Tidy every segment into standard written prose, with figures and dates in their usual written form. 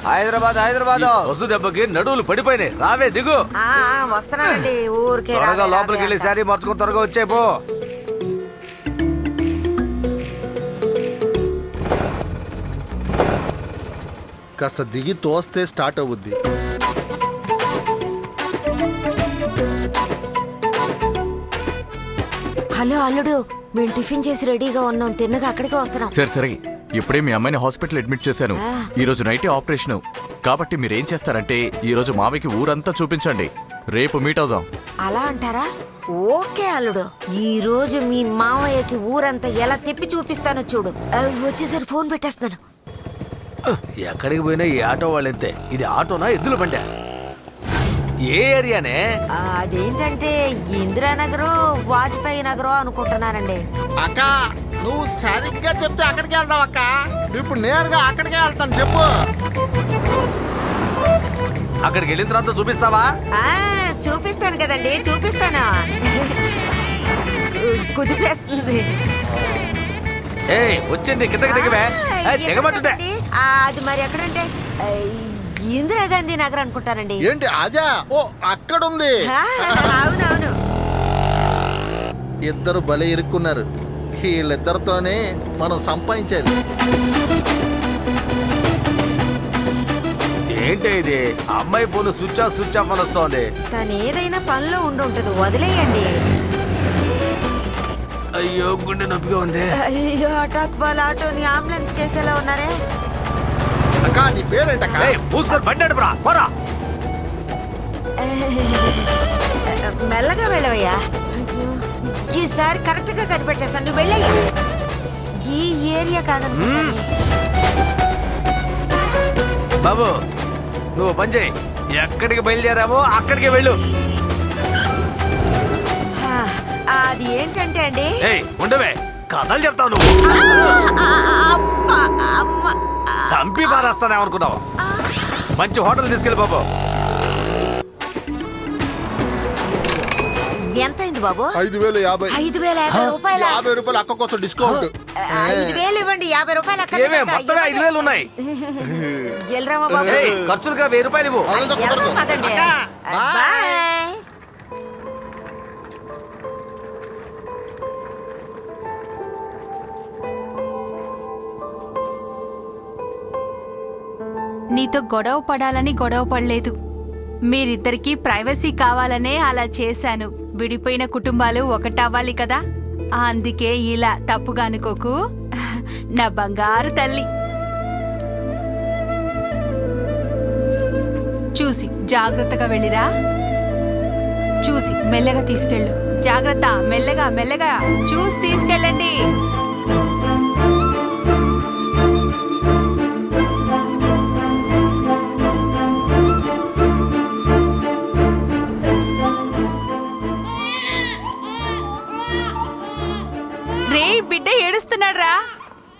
హైదరాబాద్ హైదరాబాద్ వసు దెబ్బకి నడువులు పడిపోయినాయి. రావే దిగు. వస్తున్నానండి. ఊరికే త్వరగా లోపలికి వెళ్ళి శారీ మార్చుకుని త్వరగా వచ్చే పో. కాస్త దిగి తోస్తే స్టార్ట్ అవుద్ది. హలో అల్లుడు, మేము టిఫిన్ చేసి రెడీగా ఉన్నాం. తిన్నగా అక్కడికి వస్తున్నాం. సరే సరే, ఇప్పుడే మీ అమ్మాయిని హాస్పిటల్ అడ్మిట్ చేశాను. ఈ రోజు నైటే ఆపరేషన్ కాబట్టి మీరేం చేస్తారంటే ఈ రోజు మావికి ఊరంతా చూపించండి. రేపు మీట్ అవుదాం. అలా అంటారా? ఓకే అల్లుడు, ఈ రోజు మీ మామయ్యకి ఊరంతా ఎలా తిప్పి చూపిస్తానో చూడు. వచ్చేసరి ఫోన్ పెట్టేస్తాను. ఎక్కడికి పోయినా ఈ ఆటో వాళ్ళంతే. ఇది ఆటోనా ఎద్దుల బండి? ఏ ఏరియానే? అదేంటంటే ఇందిరానగర్ వాజ్పేయి నగర్ అనుకుంటున్నానండి. అక్క నువ్వు సరిగ్గా చెప్తే అక్కడికి వెళ్దాం అక్క. ఇప్పుడు నేరుగా అక్కడికే వెళ్తాను. చెప్పు. అక్కడికి వెళ్ళిన తర్వాత చూపిస్తావా? చూపిస్తాను కదండి, చూపిస్తాను. కుదిపేస్తుంది. వచ్చింది కిందకి దిగవే. దిగమంటుంటే అది మరి ఎక్కడంటే ఇందిరాగాంధీ నగర్ అనుకుంటానండి. ఏంటి అదే? ఓ అక్కడుంది. అవునవును. ఇద్దరు భలే ఇరుక్కున్నారు. వీళ్ళిద్దరితోనే మనం సంపాదించేది. ఏంటి ఇది? అమ్మాయి ఫోన్ స్విచ్ ఆఫ్ అని వస్తోంది. తను ఏదైనా పనిలో ఉండుంటది, వదిలేయండి. అయ్యో గుండె నొప్పిగా ఉంది. అయ్యో అటాక్ బాల్ ఆటోని అంబులెన్స్ చేసేలా ఉన్నారే. అక్క నీ పేరేంటక్క? పూసుకొని బండి నడుపురా, పోరా. మెల్లగా వెళ్ళవయ్యా. ఈసారి కరెక్ట్ గా కనిపెట్టేస్తాను. నువ్వు వెళ్ళయ్యా. ఈ ఏరియా కాదనుకుంటాను. బాబు నువ్వు పని చేయి. ఎక్కడికి బయలుదేరామో అక్కడికి వెళ్ళు. అది ఏంటంటే అండి, ఉండవే, కథలు చెప్తావు నువ్వు. చంపి పారేస్తానేమనుకున్నావు? మంచి హోటల్ తీసుకెళ్ళి బాబు. ఎంత అయింది బాబు? 5,050. 5,050 రూపాయలు. 50 రూపాయలు అక్క కోసం డిస్కౌంట్. 5,000 ఇవ్వండి. 50 రూపాయలు అక్కడ. మొత్తం 5,000 ఉన్నాయి. వెళ్ళరామా బాబు? ఖర్చులుగా 1000 రూపాయలు ఇవ్వు. పదండి. బాయ్. నీతో గొడవ పడాలని గొడవ పడలేదు. మీరిద్దరికీ ప్రైవసీ కావాలనే అలా చేశాను. విడిపోయిన కుటుంబాలు ఒకటవ్వాలి కదా, అందుకే ఇలా. తప్పుగా అనుకోకు నా బంగారు తల్లి. చూసి జాగ్రత్తగా వెళ్ళిరా. చూసి మెల్లగా తీసుకెళ్ళు. జాగ్రత్త, మెల్లగా మెల్లగా చూసి తీసుకెళ్ళండి. బిడ్డ ఏడుస్తున్నాడ్రా.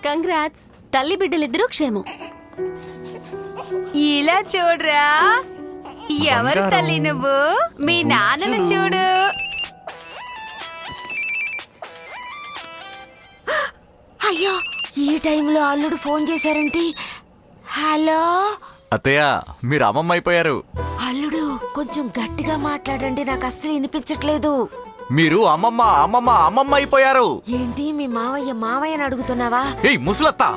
కంగ్రాట్స్, తల్లి బిడ్డలిద్దరూ క్షేమం. ఇలా చూడరా. ఎవరు తల్లి నువ్వు? మీ నాన్నను చూడు. అయ్యో, ఈ టైంలో అల్లుడు ఫోన్ చేశారంటే. హలో అత్తయ్య, మీరు అమ్మమ్మ అయిపోయారు. అల్లుడు కొంచెం గట్టిగా మాట్లాడండి, నాకు అస్సలు వినిపించట్లేదు. మీరు అమ్మమ్మ అమ్మమ్మ అమ్మమ్మ అయిపోయారు. ఏంటి మీ మావయ్యని అడుగుతున్నావా? ఏయ్ ముసలత్తా,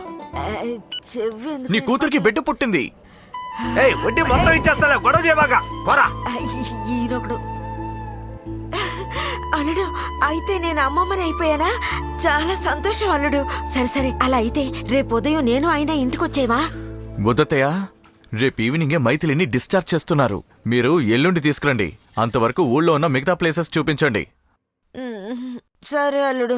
నీ కూతురికి బిడ్డ పుట్టింది. వడ్డీ మొత్తం ఇచ్చేస్తా, గొడవ చేయబాగా. ఈయనొకడు. అల్లుడు, అయితే నేను అమ్మమ్మని అయిపోయానా? చాలా సంతోషం అల్లుడు. సరే సరే, అలా అయితే రేపు ఉదయం నేను ఆయన ఇంటికి వచ్చేవా? వద్దతయ్య, రేపు ఈవినింగే మైథిలిని డిశ్చార్జ్ చేస్తున్నారు. మీరు ఎల్లుండి తీసుకురండి. అంతవరకు ఊళ్ళో ఉన్న మిగతా ప్లేసెస్ చూపించండి. సరే అల్లుడు.